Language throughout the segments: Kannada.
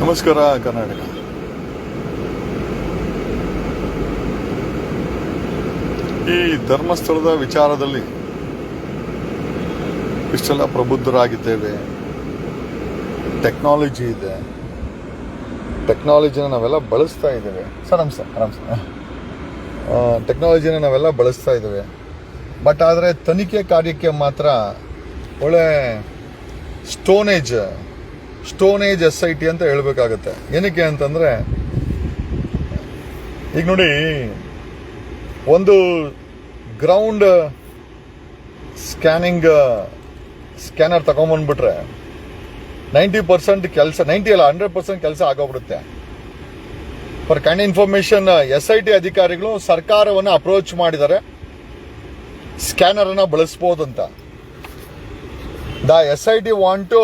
ನಮಸ್ಕಾರ ಕರ್ನಾಟಕ. ಈ ಧರ್ಮಸ್ಥಳದ ವಿಚಾರದಲ್ಲಿ ಇಷ್ಟೆಲ್ಲ ಪ್ರಬುದ್ಧರಾಗಿದ್ದೇವೆ. ಟೆಕ್ನಾಲಜಿ ಇದೆ, ಟೆಕ್ನಾಲಜಿನ ನಾವೆಲ್ಲ ಬಳಸ್ತಾ ಇದ್ದೇವೆ. ಟೆಕ್ನಾಲಜಿನ ನಾವೆಲ್ಲ ಬಳಸ್ತಾ ಇದ್ದೇವೆ. ಬಟ್ ಆದರೆ ತನಿಖೆ ಕಾರ್ಯಕ್ಕೆ ಮಾತ್ರ ಒಳ್ಳೆ ಸ್ಟೋನ್ ಏಜ್ SIT ಅಂತ ಹೇಳ್ಬೇಕಾಗತ್ತೆ. ಏನಕ್ಕೆ ಅಂತಂದ್ರೆ, ಈಗ ನೋಡಿ, ಒಂದು ಗ್ರೌಂಡ್ ಸ್ಕ್ಯಾನರ್ ತಗೊಂಬಂದ್ಬಿಟ್ರೆ 90% ಕೆಲಸ, 90 ಅಲ್ಲ 100% ಕೆಲಸ ಆಗೋಗ್ಬಿಡುತ್ತೆ. ಫಾರ್ ಕೈಂಡ್ ಇನ್ಫಾರ್ಮೇಶನ್, SIT ಅಧಿಕಾರಿಗಳು ಸರ್ಕಾರವನ್ನು ಅಪ್ರೋಚ್ ಮಾಡಿದ್ದಾರೆ ಸ್ಕ್ಯಾನರ್ ಅನ್ನ ಬಳಸಬಹುದಂತ. The SIT want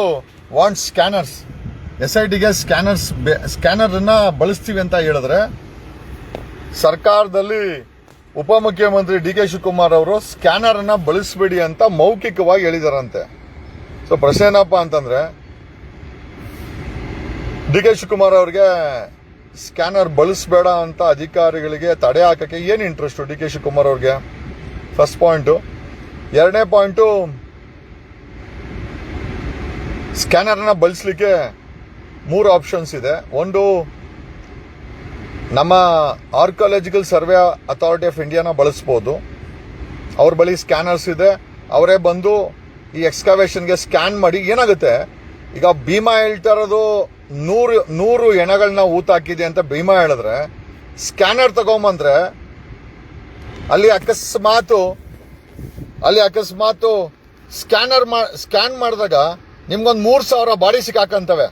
scanners. SITಗೆ ಸ್ಕ್ಯಾನರ್ ಅನ್ನ ಬಳಸ್ತೀವಿ ಅಂತ ಹೇಳಿದ್ರೆ, ಸರ್ಕಾರದಲ್ಲಿ ಉಪಮುಖ್ಯಮಂತ್ರಿ DK ಶಿವಕುಮಾರ್ ಅವರು ಸ್ಕ್ಯಾನರ್ ಅನ್ನ ಬಳಸಬೇಡಿ ಅಂತ ಮೌಖಿಕವಾಗಿ ಹೇಳಿದಾರಂತೆ. ಸೊ ಪ್ರಶ್ನೆ ಏನಪ್ಪಾ ಅಂತಂದ್ರೆ, DK ಶಿವಕುಮಾರ್ ಅವ್ರಿಗೆ ಸ್ಕ್ಯಾನರ್ ಬಳಸಬೇಡ ಅಂತ ಅಧಿಕಾರಿಗಳಿಗೆ ತಡೆ ಹಾಕಕ್ಕೆ ಏನು ಇಂಟ್ರೆಸ್ಟ್ DK ಶಿವಕುಮಾರ್ ಅವ್ರಿಗೆ? First point. ಎರಡನೇ ಪಾಯಿಂಟು, ಸ್ಕ್ಯಾನರ್ನ ಬಳಸಲಿಕ್ಕೆ 3 ಆಪ್ಷನ್ಸ್ ಇದೆ. ಒಂದು, ನಮ್ಮ ಆರ್ಕಿಯಾಲಜಿಕಲ್ ಸರ್ವೆ ಅಥಾರಿಟಿ ಆಫ್ ಇಂಡಿಯಾನ ಬಳಸ್ಬೋದು. ಅವ್ರ ಬಳಿ ಸ್ಕ್ಯಾನರ್ಸ್ ಇದೆ. ಅವರೇ ಬಂದು ಈ ಎಕ್ಸ್ಕವೇಷನ್ಗೆ ಸ್ಕ್ಯಾನ್ ಮಾಡಿ. ಏನಾಗುತ್ತೆ, ಈಗ ಭೀಮಾ ಹೇಳ್ತಾ ಇರೋದು 100 ಹೆಣಗಳನ್ನ ಊತಾಕಿದೆ ಅಂತ ಭೀಮಾ ಹೇಳಿದ್ರೆ, ಸ್ಕ್ಯಾನರ್ ತಗೊಂಬಂದ್ರೆ ಅಲ್ಲಿ ಅಕಸ್ಮಾತ್ ಸ್ಕ್ಯಾನ್ ಮಾಡಿದಾಗ ನಿಮ್ಗೊಂದು 3,000 ಬಾಡಿ ಸಿಕ್ಕಾಕಂತವೆ.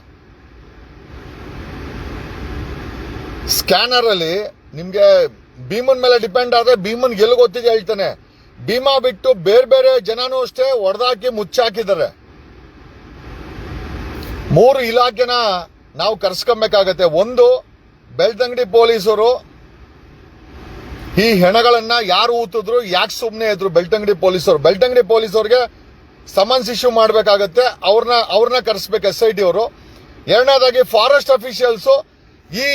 ಸ್ಕ್ಯಾನರ್ ಅಲ್ಲಿ ನಿಮ್ಗೆ ಭೀಮನ್ ಮೇಲೆ ಡಿಪೆಂಡ್ ಆದ್ರೆ ಭೀಮನ್ ಗೆಲ್ ಗೊತ್ತಿದೆ ಹೇಳ್ತಾನೆ. ಭೀಮಾ ಬಿಟ್ಟು ಬೇರೆ ಜನನೂ ಅಷ್ಟೇ ಹೊಡೆದಾಕಿ ಮುಚ್ಚಾಕಿದ್ದಾರೆ. 3 ಇಲಾಖೆನ ನಾವು ಕರ್ಸ್ಕೊಬೇಕಾಗತ್ತೆ. ಒಂದು, ಬೆಳ್ತಂಗಡಿ ಪೊಲೀಸರು ಈ ಹೆಣಗಳನ್ನ ಯಾರು ಊತಿದ್ರು, ಯಾಕೆ ಸುಮ್ಮನೆ ಇದ್ರು ಬೆಳ್ತಂಗಡಿ ಪೊಲೀಸರಿಗೆ ಸಮನ್ಸ್ ಇಶ್ಯೂ ಮಾಡಬೇಕಾಗತ್ತೆ. ಅವ್ರನ್ನ ಕರೆಸ್ಬೇಕು SIT ಅವರು. ಎರಡನೇದಾಗಿ, ಫಾರೆಸ್ಟ್ ಅಫಿಷಿಯಲ್ಸ್ ಈ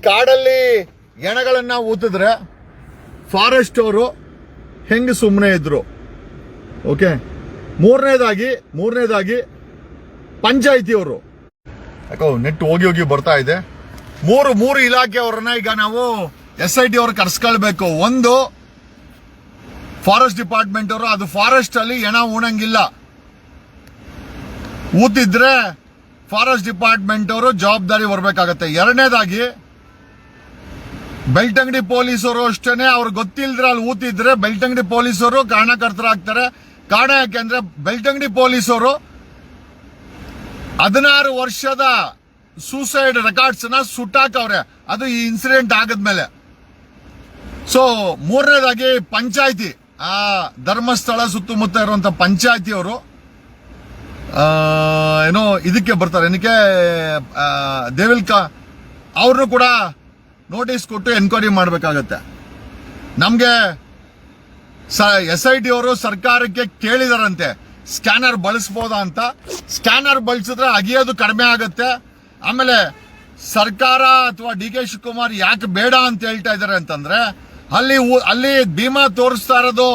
ಕಾಡಲ್ಲಿ ಹೆಣಗಳನ್ನ ಊತಿದ್ರೆ ಫಾರೆಸ್ಟ್ ಅವರು ಹೆಂಗ್ ಸುಮ್ಮನೆ ಇದ್ರು. ಓಕೆ. ಮೂರನೇದಾಗಿ ಪಂಚಾಯಿತಿಯವರು. ಯಾಕೋ ನೆಟ್ ಹೋಗಿ ಬರ್ತಾ ಇದೆ. ಮೂರು ಇಲಾಖೆಯವರನ್ನ ಈಗ ನಾವು SIT ಅವರು ಕರ್ಸ್ಕೊಳ್ಬೇಕು. ಒಂದು, ಫಾರೆಸ್ಟ್ ಡಿಪಾರ್ಟ್ಮೆಂಟ್ ಅವರು, ಅದು ಫಾರೆಸ್ಟ್ ಅಲ್ಲಿ ಹೆಣ ಉಣಂಗಿಲ್ಲ. ಊತಿದ್ರೆ ಫಾರೆಸ್ಟ್ ಡಿಪಾರ್ಟ್ಮೆಂಟ್ ಅವರು ಜವಾಬ್ದಾರಿ ಹೊರಬೇಕಾಗತ್ತೆ. ಎರಡನೇದಾಗಿ, ಬೆಳ್ತಂಗಡಿ ಪೊಲೀಸರು ಅಷ್ಟೇನೆ. ಅವ್ರಿಗೆ ಗೊತ್ತಿಲ್ದ್ರೆ ಅಲ್ಲಿ ಊತಿದ್ರೆ ಬೆಳ್ತಂಗಡಿ ಪೊಲೀಸರು ಕಾರಣಕರ್ತರಾಗ್ತಾರೆ. ಕಾರಣ ಯಾಕೆಂದ್ರೆ, ಬೆಳ್ತಂಗಡಿ ಪೊಲೀಸರು 16 ವರ್ಷದ ಸೂಸೈಡ್ ರೆಕಾರ್ಡ್ಸ್ ನ ಸುಟ್ಟಾಕವ್ರೆ, ಅದು ಈ ಇನ್ಸಿಡೆಂಟ್ ಆಗದ್ಮೇಲೆ. ಸೊ ಮೂರನೇದಾಗಿ, ಪಂಚಾಯಿತಿ, ಆ ಧರ್ಮಸ್ಥಳ ಸುತ್ತಮುತ್ತ ಇರುವಂತ ಪಂಚಾಯಿತಿಯವರು ಏನೋ ಇದಕ್ಕೆ ಬರ್ತಾರೆ. ಏನಕ್ಕೆ ಅವ್ರನ್ನು ಕೂಡ ನೋಟಿಸ್ ಕೊಟ್ಟು ಎನ್ಕ್ವೈರಿ ಮಾಡಬೇಕಾಗತ್ತೆ. ನಮ್ಗೆ SIT ಅವರು ಸರ್ಕಾರಕ್ಕೆ ಕೇಳಿದಾರಂತೆ ಸ್ಕ್ಯಾನರ್ ಬಳಸಬಹುದಾ ಅಂತ. ಸ್ಕ್ಯಾನರ್ ಬಳಸಿದ್ರೆ ಅಗಿಯೋದು ಕಡಿಮೆ ಆಗತ್ತೆ. ಆಮೇಲೆ ಸರ್ಕಾರ ಅಥವಾ DK ಶಿವಕುಮಾರ್ ಯಾಕೆ ಬೇಡ ಅಂತ ಹೇಳ್ತಾ ಇದ್ದಾರೆ ಅಂತಂದ್ರೆ, ಅಲ್ಲಿ ಭೀಮಾ ತೋರಿಸ್ತಾ ಇರೋದು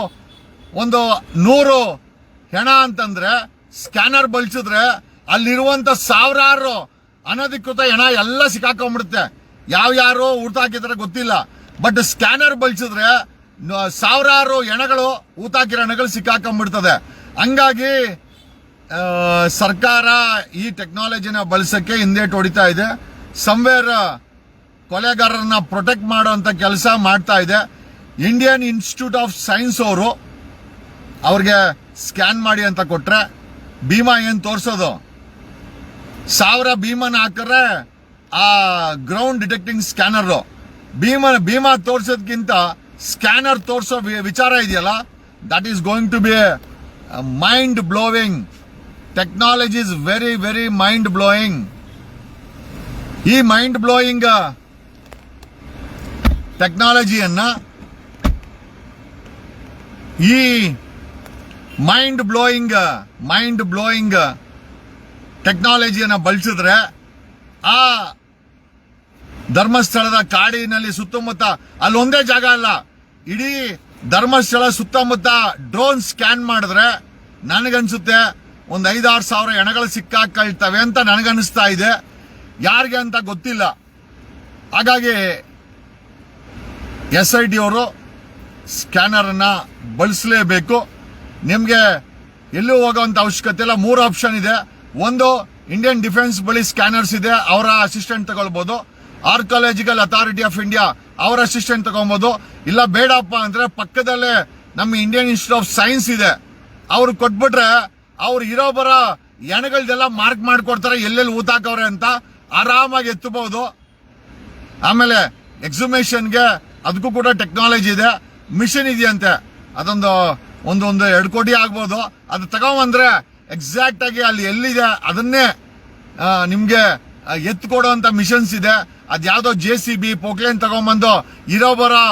ಒಂದು 100 ಹೆಣ ಅಂತಂದ್ರೆ, ಸ್ಕ್ಯಾನರ್ ಬಳಸಿದ್ರೆ ಅಲ್ಲಿರುವಂತ ಸಾವಿರಾರು ಅನಧಿಕೃತ ಹೆಣ ಎಲ್ಲ ಸಿಕ್ಕಾಕೊಂಡ್ಬಿಡುತ್ತೆ. ಯಾರು ಊತಾಕಿದ್ರೆ ಗೊತ್ತಿಲ್ಲ. ಬಟ್ ಸ್ಕ್ಯಾನರ್ ಬಳಸಿದ್ರೆ ಸಾವಿರಾರು ಹೆಣಗಳು, ಊತಾಕಿರೋ ಹೆಣಗಳು ಸಿಕ್ಕಾಕೊಂಡ್ಬಿಡ್ತದೆ. ಹಂಗಾಗಿ ಸರ್ಕಾರ ಈ ಟೆಕ್ನಾಲಜಿನ ಬಳಸಕ್ಕೆ ಹಿಂದೇಟು ಹೊಡಿತಾ ಇದೆ. ಸಂವೇರ್ ಕೊಲೆಗಾರರನ್ನ ಪ್ರೊಟೆಕ್ಟ್ ಮಾಡುವಂತ ಕೆಲಸ ಮಾಡ್ತಾ ಇದೆ. ಇಂಡಿಯನ್ ಇನ್ಸ್ಟಿಟ್ಯೂಟ್ ಆಫ್ ಸೈನ್ಸ್ ಅವರು ಅವ್ರಿಗೆ ಸ್ಕ್ಯಾನ್ ಮಾಡಿ ಅಂತ ಕೊಟ್ರೆ, ಭೀಮಾ ಏನ್ ತೋರ್ಸೋದು, 1000 ಭೀಮನ್ ಹಾಕಿದ್ರೆ ಆ ಗ್ರೌಂಡ್ ಡಿಟೆಕ್ಟಿಂಗ್ ಸ್ಕ್ಯಾನರ್ ಭೀಮಾ ತೋರ್ಸೋದ್ಕಿಂತ ಸ್ಕ್ಯಾನರ್ ತೋರ್ಸೋ ವಿಚಾರ ಇದೆಯಲ್ಲ, that is going to be mind blowing. Technology is very very mind blowing. ಈ ಮೈಂಡ್ ಬ್ಲೋಯಿಂಗ್ ಟೆಕ್ನಾಲಜಿಯನ್ನ, ಈ ಮೈಂಡ್ ಬ್ಲೋಯಿಂಗ್ ಟೆಕ್ನಾಲಜಿಯನ್ನ ಬಳಸಿದ್ರೆ ಆ ಧರ್ಮಸ್ಥಳದ ಕಾಡಿನಲ್ಲಿ ಸುತ್ತಮುತ್ತ ಅಲ್ಲಿ ಒಂದೇ ಜಾಗ ಅಲ್ಲ, ಇಡೀ ಧರ್ಮಸ್ಥಳ ಸುತ್ತಮುತ್ತ ಡ್ರೋನ್ ಸ್ಕ್ಯಾನ್ ಮಾಡಿದ್ರೆ ನನಗನ್ಸುತ್ತೆ ಒಂದು 5-6 ಸಾವಿರ ಹೆಣಗಳು ಸಿಕ್ಕಾಕೊಳ್ತವೆ ಅಂತ ನನಗನ್ನಿಸ್ತಾ ಇದೆ. ಯಾರಿಗೆ ಅಂತ ಗೊತ್ತಿಲ್ಲ. ಹಾಗಾಗಿ SIT ಅವರು ಸ್ಕ್ಯಾನರ್ ಅನ್ನ ಬಳಸಲೇಬೇಕು. ನಿಮ್ಗೆ ಎಲ್ಲೂ ಹೋಗುವಂತ ಅವಶ್ಯಕತೆ ಇಲ್ಲ. 3 ಆಪ್ಷನ್ ಇದೆ. ಒಂದು, ಇಂಡಿಯನ್ ಡಿಫೆನ್ಸ್ ಬಳಿ ಸ್ಕ್ಯಾನರ್ಸ್ ಇದೆ, ಅವರ ಅಸಿಸ್ಟೆಂಟ್ ತಗೊಳ್ಬಹುದು. ಆರ್ಕಿಯಾಲಜಿಕಲ್ ಅಥಾರಿಟಿ ಆಫ್ ಇಂಡಿಯಾ ಅವರ ಅಸಿಸ್ಟೆಂಟ್ ತಗೊಬಹುದು. ಇಲ್ಲ ಬೇಡಪ್ಪ ಅಂದ್ರೆ ಪಕ್ಕದಲ್ಲೇ ನಮ್ಮ ಇಂಡಿಯನ್ ಇನ್ಸ್ಟಿಟ್ಯೂಟ್ ಆಫ್ ಸೈನ್ಸ್ ಇದೆ, ಅವ್ರು ಕೊಟ್ಬಿಟ್ರೆ ಅವ್ರು ಇರೋ ಬರೋ ಹೆಣಗಳ್ದೆಲ್ಲ ಮಾರ್ಕ್ ಮಾಡ್ಕೊಡ್ತಾರೆ, ಎಲ್ಲೆಲ್ಲಿ ಊತಾಕವ್ರೆ ಅಂತ ಆರಾಮಾಗಿ ಎತ್ತಬಹುದು. ಆಮೇಲೆ ಎಕ್ಸಿಬಿಷನ್ಗೆ ಅದಕ್ಕೂ ಕೂಡ ಟೆಕ್ನಾಲಜಿ ಇದೆ, ಮಿಷನ್ ಇದೆಯಂತೆ, ಅದೊಂದು 1-2 ಕೋಟಿ ಆಗ್ಬೋದು. ಅದು ತಗೊಂಬಂದ್ರೆ ಎಕ್ಸಾಕ್ಟ್ ಆಗಿ ಅಲ್ಲಿ ಎಲ್ಲಿದೆ ಅದನ್ನೇ ನಿಮ್ಗೆ ಎತ್ಕೊಡುವಂತ ಮಿಷನ್ಸ್ ಇದೆ. ಅದ್ಯಾವುದೋ JCB ಪೋಕ್ಲೇನ್ ತಗೊಂಬಂದು ಇರೋ ಬರೋ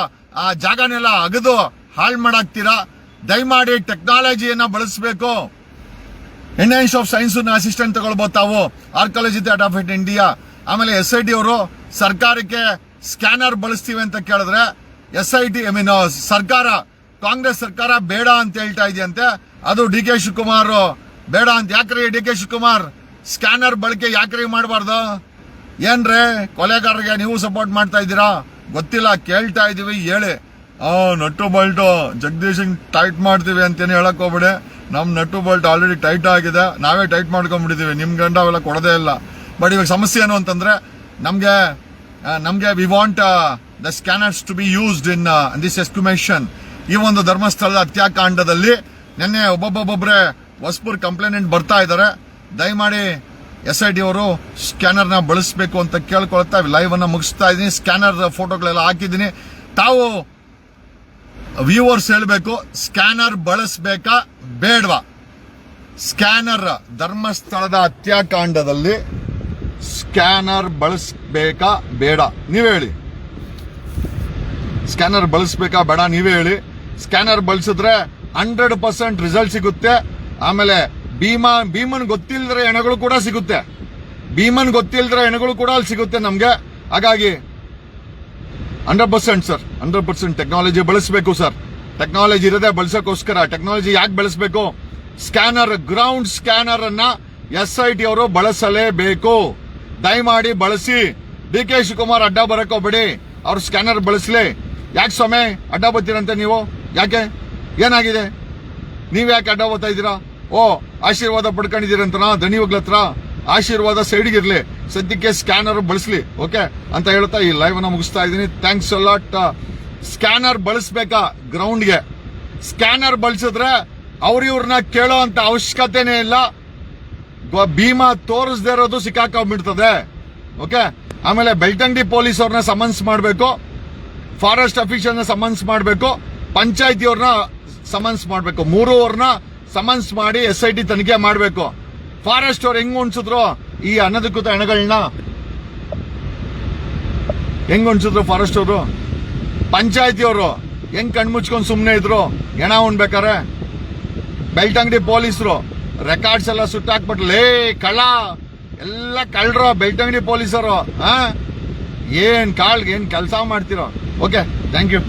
ಜಾಗನೆಲ್ಲ ಅಗದು ಹಾಳು ಮಾಡಾಕ್ತೀರಾ. ದಯಮಾಡಿ ಟೆಕ್ನಾಲಜಿಯನ್ನ ಬಳಸಬೇಕು. Indian institute of science assistant ತಗೊಳ್ಬಹುದು ತಾವು, ಆರ್ಕಿಯಾಲಜಿ ಆಫ್ ಇಂಡಿಯಾ. ಆಮೇಲೆ SIT ಅವರು ಸರ್ಕಾರಕ್ಕೆ ಸ್ಕ್ಯಾನರ್ ಬಳಸ್ತೀವಿ ಅಂತ ಕೇಳಿದ್ರೆ SIT ಸರ್ಕಾರ, ಕಾಂಗ್ರೆಸ್ ಸರ್ಕಾರ ಬೇಡ ಅಂತ ಹೇಳ್ತಾ ಇದೆಯಂತೆ. ಅದು DK ಶಿವಕುಮಾರ್ ಬೇಡ ಅಂತ. ಯಾಕ್ರಿ DK ಶಿವಕುಮಾರ್ ಸ್ಕ್ಯಾನರ್ ಬಳಕೆ ಯಾಕ್ರಿ ಮಾಡಬಾರ್ದು? ಏನ್ರೇ ಕೊಲೆಗಾರರಿಗೆ ನೀವು ಸಪೋರ್ಟ್ ಮಾಡ್ತಾ ಇದ್ದೀರಾ? ಗೊತ್ತಿಲ್ಲ, ಕೇಳ್ತಾ ಇದೀವಿ, ಹೇಳಿ. ನಟ್ಟು ಬಲ್ಟು ಜಗದೀಶ್ ಟೈಟ್ ಮಾಡ್ತೀವಿ ಅಂತೇನು ಹೇಳಕ್ ಹೋಗ್ಬಿಡಿ. ನಮ್ ನಟ್ಟು ಬಲ್ಟ್ ಆಲ್ರೆಡಿ ಟೈಟ್ ಆಗಿದೆ, ನಾವೇ ಟೈಟ್ ಮಾಡ್ಕೊಂಡ್ಬಿಟ್ಟಿದೀವಿ, ನಿಮ್ ಗಂಡ ಅವೆಲ್ಲ ಕೊಡೋದೇ ಇಲ್ಲ. ಬಟ್ ಇವಾಗ ಸಮಸ್ಯೆ ಏನು ಅಂತಂದ್ರೆ ನಮ್ಗೆ we want the scanners to be used in this estimation. ಈ ಒಂದು ಧರ್ಮಸ್ಥಳದ ಹತ್ಯಾಕಾಂಡದಲ್ಲಿ ನಿನ್ನೆ ಒಬ್ಬೊಬ್ಬೊಬ್ಬರೇ ಹೊಸಪುರ್ ಕಂಪ್ಲೇಂಟ್ ಬರ್ತಾ ಇದ್ದಾರೆ. ದಯಮಾಡಿ SIT ಅವರು ಸ್ಕ್ಯಾನರ್ ನ ಬಳಸಬೇಕು ಅಂತ ಕೇಳ್ಕೊಳ್ತಾ ಲೈವ್ ಅನ್ನ ಮುಗಿಸ್ತಾ ಇದೀನಿ. ಸ್ಕ್ಯಾನರ್ ಫೋಟೋಗಳೆಲ್ಲ ಹಾಕಿದ್ದೀನಿ. ತಾವು ವ್ಯೂವರ್ಸ್ ಹೇಳ್ಬೇಕು, ಸ್ಕ್ಯಾನರ್ ಬಳಸಬೇಕಾ ಬೇಡವಾ? ಸ್ಕ್ಯಾನರ್ ಧರ್ಮಸ್ಥಳದ ಹತ್ಯಾಕಾಂಡದಲ್ಲಿ ಸ್ಕ್ಯಾನರ್ ಬಳಸಬೇಕಾ ಬೇಡ? ನೀವೇ ಹೇಳಿ. ಸ್ಕ್ಯಾನರ್ ಬಳಸಬೇಕಾ ಬೇಡ? ನೀವೇ ಹೇಳಿ. ಸ್ಕ್ಯಾನರ್ ಬಳಸಿದ್ರೆ 100% ರಿಸಲ್ಟ್ ಸಿಗುತ್ತೆ. ಆಮೇಲೆ ಭೀಮನ್ ಗೊತ್ತಿಲ್ಲದ್ರೆ ಹೆಣಗಳು ಕೂಡ ಸಿಗುತ್ತೆ. ಭೀಮನ್ ಗೊತ್ತಿಲ್ಲದ್ರೆ ಹೆಣಗಳು ಕೂಡ ಅಲ್ಲಿ ಸಿಗುತ್ತೆ ನಮ್ಗೆ. ಹಾಗಾಗಿ 100% ಸರ್, 100% ಟೆಕ್ನಾಲಜಿ ಬಳಸಬೇಕು ಸರ್. ಟೆಕ್ನಾಲಜಿ ಇರೋದೇ ಬಳಸೋಕೋಸ್ಕರ. ಟೆಕ್ನಾಲಜಿ ಯಾಕೆ ಬಳಸಬೇಕು? ಸ್ಕ್ಯಾನರ್, ಗ್ರೌಂಡ್ ಸ್ಕ್ಯಾನರ್ ಅನ್ನ SIT ಅವರು ಬಳಸಲೇಬೇಕು. ದಯಮಾಡಿ ಬಳಸಿ. DK ಶಿವಕುಮಾರ್ ಅಡ್ಡ ಬರಕ್ ಹೋಗ್ಬೇಡಿ, ಅವ್ರು ಸ್ಕ್ಯಾನರ್ ಬಳಸಲಿ. ಯಾಕೆ ಸ್ವಾಮಿ ಅಡ್ಡ ಬರ್ತೀರಂತೆ ನೀವು? ಯಾಕೆ, ಏನಾಗಿದೆ? ನೀವ್ ಯಾಕೆ ಅಡ್ಡ ಬರ್ತಾ ಇದ್ದೀರಾ? ಆಶೀರ್ವಾದ ಪಡ್ಕೊಂಡಿದ್ದೀರಂತನ ಧನಿಗಳ ಹತ್ರ? ಆಶೀರ್ವಾದ ಸೈಡ್ಗಿರ್ಲಿ, ಸದ್ಯಕ್ಕೆ ಸ್ಕ್ಯಾನರ್ ಬಳಸಲಿ, ಓಕೆ ಅಂತ ಹೇಳ್ತಾ ಈ ಲೈವ್ ಅನ್ನ ಮುಗಿಸ್ತಾ ಇದ್ದೀನಿ. Thanks a lot. ಸ್ಕ್ಯಾನರ್ ಬಳಸಬೇಕಾ ಗ್ರೌಂಡ್ಗೆ? ಸ್ಕ್ಯಾನರ್ ಬಳಸಿದ್ರೆ ಇವ್ರನ್ನ ಕೇಳೋ ಅಂತ ಅವಶ್ಯಕತೆನೇ ಇಲ್ಲ. ಭೀಮಾ ತೋರಿಸದೇ ಇರೋದು ಸಿಕ್ಕಾಕೊಂಡ್ಬಿಡ್ತದೆ. ಓಕೆ. ಆಮೇಲೆ ಬೆಳ್ತಂಗಡಿ ಪೊಲೀಸ್ ಅವ್ರನ್ನ ಸಮನ್ಸ್ ಮಾಡಬೇಕು, ಫಾರೆಸ್ಟ್ ಅಫಿಷಿಯಲ್ ನ ಸಮನ್ಸ್ ಮಾಡಬೇಕು, ಪಂಚಾಯತಿ ಅವ್ರನ್ನ ಸಮನ್ಸ್ ಮಾಡಬೇಕು. 3 ಅವ್ರನ್ನ ಸಮನ್ಸ್ ಮಾಡಿ SIT ತನಿಖೆ ಮಾಡಬೇಕು. ಫಾರೆಸ್ಟ್ ಅವ್ರು ಹೆಂಗ್ ಉಣ್ಸಿದ್ರು ಈ ಅನಧಿಕೃತ ಹೆಣಗಳನ್ನ? ಹೆಂಗ್ ಉಣ್ಸಿದ್ರು ಫಾರೆಸ್ಟ್ ಅವರು? ಪಂಚಾಯತಿ ಅವರು ಹೆಂಗ್ ಕಣ್ಮುಚ್ಕೊಂಡು ಸುಮ್ನೆ ಇದ್ರು ಹೆಣ ಉಣ್ಬೇಕಾರೆ? ಬೆಳ್ತಂಗಡಿ ಪೊಲೀಸರು ರೆಕಾರ್ಡ್ಸ್ ಎಲ್ಲ ಸುಟ್ಟಾಕ್ಬಿಟ್ಲೇ ಕಳ್ಳ ಎಲ್ಲ ಕಳ್ರು ಬೆಳ್ತಂಗಡಿ ಪೊಲೀಸರು. ಏನ್ ಕೆಲಸ ಮಾಡ್ತಿರೋ? Okay, thank you.